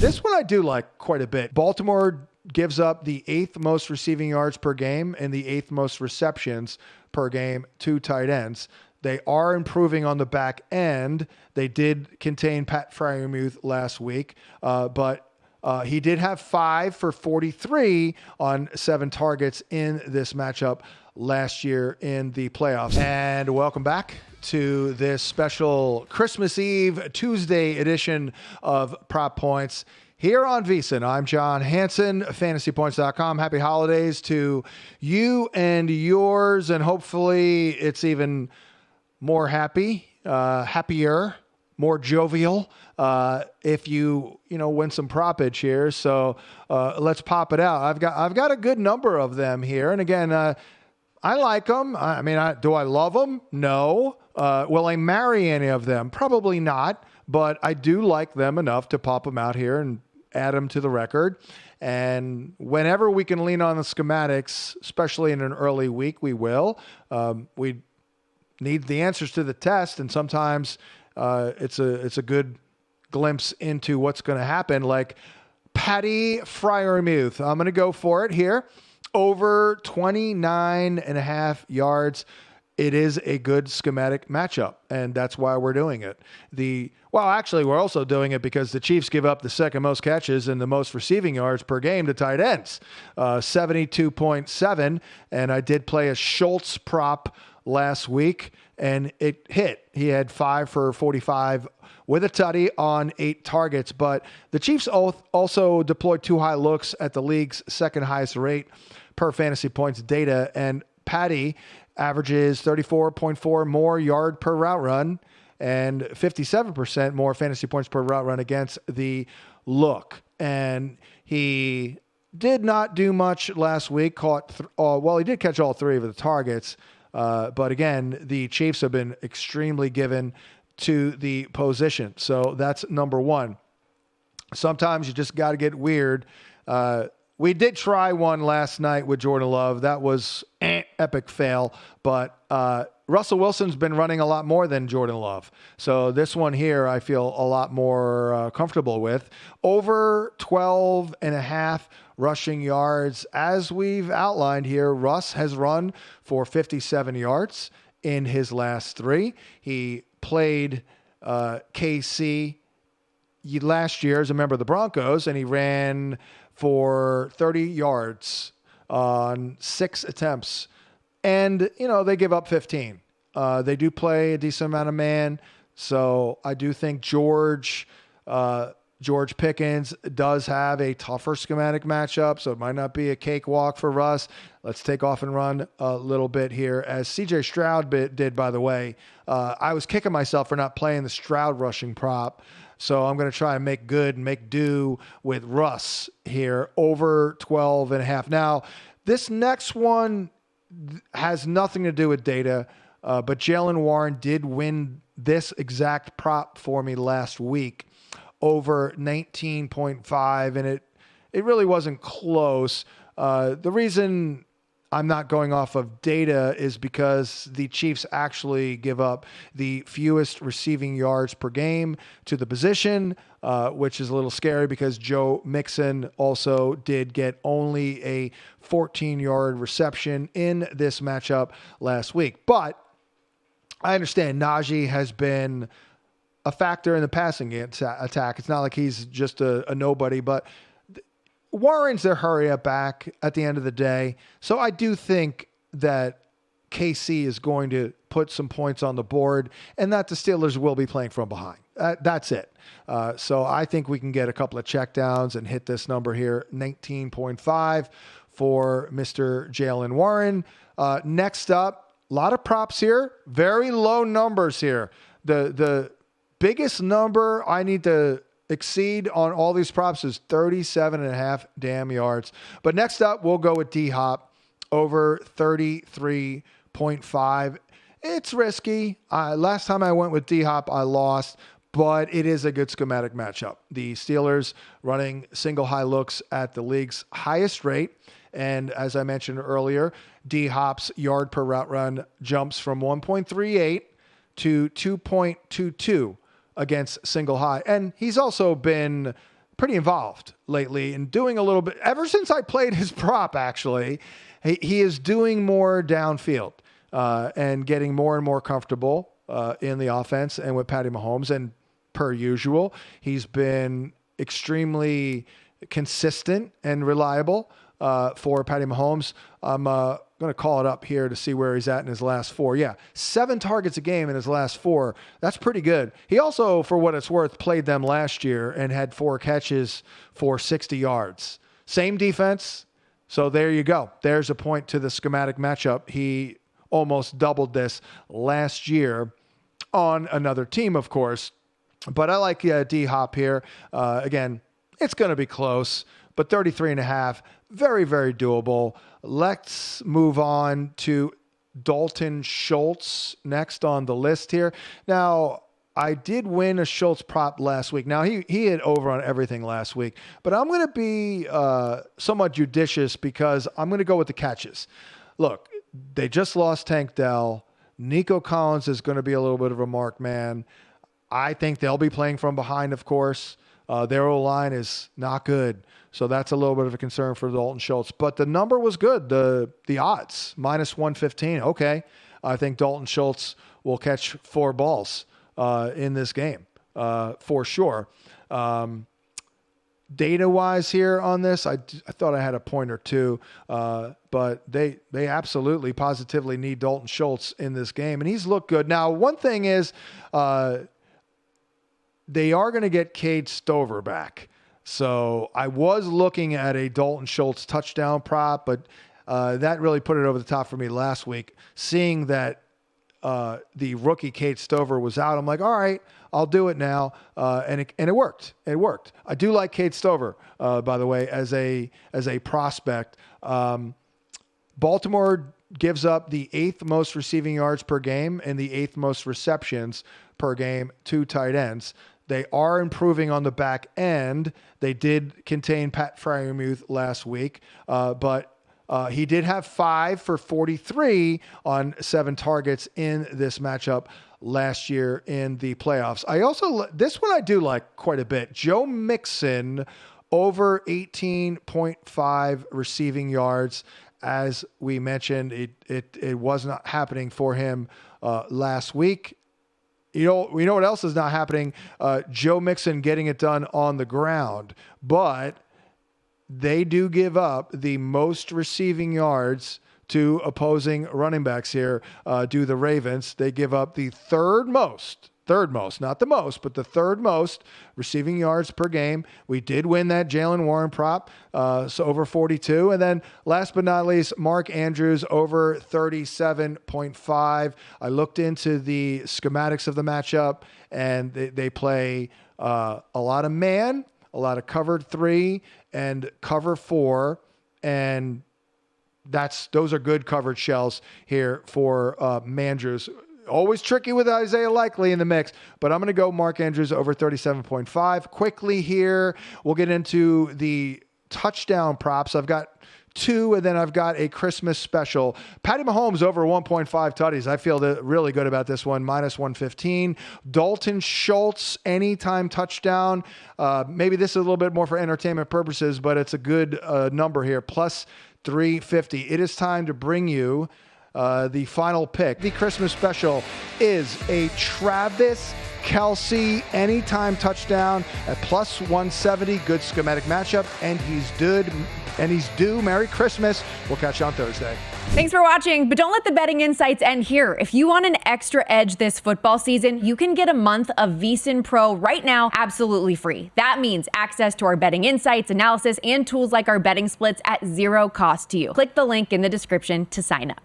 This one I do like quite a bit. Baltimore gives up the 8th most receiving yards per game and the 8th most receptions per game to tight ends. They are improving on the back end. They did contain Pat Freiermuth last week, but he did have 5 for 43 on 7 targets in this matchup last year in the playoffs. And welcome back to this special Christmas Eve Tuesday edition of Prop Points here on VSiN. I'm John Hansen, fantasypoints.com. Happy holidays to you and yours, and hopefully it's even more happier, more jovial if you win some propage here. So let's pop it out. I've got a good number of them here, and again, I like them. I mean, do I love them? No. Will I marry any of them? Probably not, but I do like them enough to pop them out here and add them to the record. And whenever we can lean on the schematics, especially in an early week, we will. We need the answers to the test, and sometimes it's a good glimpse into what's going to happen. Like Patty Freiermuth, I'm going to go for it here. Over 29.5 yards. It is a good schematic matchup, and that's why we're doing it. Actually, we're also doing it because the Chiefs give up the second most catches and the most receiving yards per game to tight ends, 72.7. And I did play a Schultz prop last week, and it hit. He had 5 for 45 with a tutty on 8 targets. But the Chiefs also deployed 2 high looks at the league's second highest rate per fantasy points data, and Patty averages 34.4 more yard per route run and 57% more fantasy points per route run against the look. And he did not do much last week. He did catch all 3 of the targets. But again, the Chiefs have been extremely given to the position. So that's number 1. Sometimes you just got to get weird. We did try one last night with Jordan Love. That was epic fail. But Russell Wilson's been running a lot more than Jordan Love. So this one here I feel a lot more comfortable with. Over 12.5 rushing yards. As we've outlined here, Russ has run for 57 yards in his last 3. He played KC last year as a member of the Broncos, and he ran for 30 yards on 6 attempts. And, they give up 15. They do play a decent amount of man. So I do think George Pickens does have a tougher schematic matchup, so it might not be a cakewalk for Russ. Let's take off and run a little bit here. As CJ Stroud did, by the way, I was kicking myself for not playing the Stroud rushing prop. So I'm going to try and make do with Russ here, over 12.5. Now, this next one has nothing to do with data, but Jaylen Warren did win this exact prop for me last week, over 19.5, and it really wasn't close. The reason I'm not going off of data is because the Chiefs actually give up the fewest receiving yards per game to the position, which is a little scary because Joe Mixon also did get only a 14-yard reception in this matchup last week. But I understand Najee has been a factor in the passing attack. It's not like he's just a nobody, but Warren's a hurry-up back at the end of the day. So I do think that KC is going to put some points on the board and that the Steelers will be playing from behind. That's it. So I think we can get a couple of checkdowns and hit this number here, 19.5 for Mr. Jaylen Warren. Next up, a lot of props here. Very low numbers here. The biggest number I need to exceed on all these props is 37.5 damn yards. But next up, we'll go with D-Hop, over 33.5. It's risky. Last time I went with D-Hop, I lost, but it is a good schematic matchup. The Steelers running single high looks at the league's highest rate. And as I mentioned earlier, D-Hop's yard per route run jumps from 1.38 to 2.22 against single high. And he's also been pretty involved lately and doing a little bit. Ever since I played his prop, actually, he is doing more downfield and getting more and more comfortable in the offense and with Patty Mahomes. And per usual, he's been extremely consistent and reliable for Patty Mahomes. I'm going to call it up here to see where he's at in his last 4. Yeah, 7 targets a game in his last 4. That's pretty good. He also, for what it's worth, played them last year and had 4 catches for 60 yards. Same defense. So there you go. There's a point to the schematic matchup. He almost doubled this last year on another team, of course. But I like D-Hop here. Again, it's going to be close, but 33.5, very, very doable. Let's move on to Dalton Schultz next on the list here. Now, I did win a Schultz prop last week. Now, he had over on everything last week, but I'm going to be somewhat judicious because I'm going to go with the catches. Look, they just lost Tank Dell. Nico Collins is going to be a little bit of a marked man. I think they'll be playing from behind, of course. Their O-line is not good. So that's a little bit of a concern for Dalton Schultz. But the number was good. The odds, minus 115. Okay. I think Dalton Schultz will catch 4 balls in this game for sure. Data-wise here on this, I thought I had a point or two. But they absolutely, positively need Dalton Schultz in this game. And he's looked good. Now, one thing is they are going to get Cade Stover back. So I was looking at a Dalton Schultz touchdown prop, but that really put it over the top for me last week. Seeing that the rookie Cade Stover was out, I'm like, all right, I'll do it now. And it worked. It worked. I do like Cade Stover, by the way, as a prospect. Baltimore gives up the 8th most receiving yards per game and the 8th most receptions per game to tight ends. They are improving on the back end. They did contain Pat Freiermuth last week, but he did have 5 for 43 on 7 targets in this matchup last year in the playoffs. This one I do like quite a bit. Joe Mixon over 18.5 receiving yards. As we mentioned, it was not happening for him last week. You know what else is not happening? Joe Mixon getting it done on the ground. But they do give up the most receiving yards to opposing running backs here, do the Ravens. They give up the third most, not the most, but the third most receiving yards per game. We did win that Jaylen Warren prop, so over 42. And then last but not least, Mark Andrews over 37.5. I looked into the schematics of the matchup, and they play a lot of man, a lot of covered 3 and cover 4, and those are good coverage shells here for Mandrews. Always tricky with Isaiah Likely in the mix, but I'm going to go Mark Andrews over 37.5. Quickly here, we'll get into the touchdown props. I've got 2, and then I've got a Christmas special. Patty Mahomes over 1.5 tutties. I feel really good about this one, minus 115. Dalton Schultz, anytime touchdown. Maybe this is a little bit more for entertainment purposes, but it's a good number here, plus 350. It is time to bring you the final pick. The Christmas special is a Travis Kelce anytime touchdown at plus 170. Good schematic matchup, and he's due. Merry Christmas. We'll catch you on Thursday. Thanks for watching, but don't let the betting insights end here. If you want an extra edge this football season, you can get a month of VSiN Pro right now, absolutely free. That means access to our betting insights, analysis, and tools like our betting splits at 0 cost to you. Click the link in the description to sign up.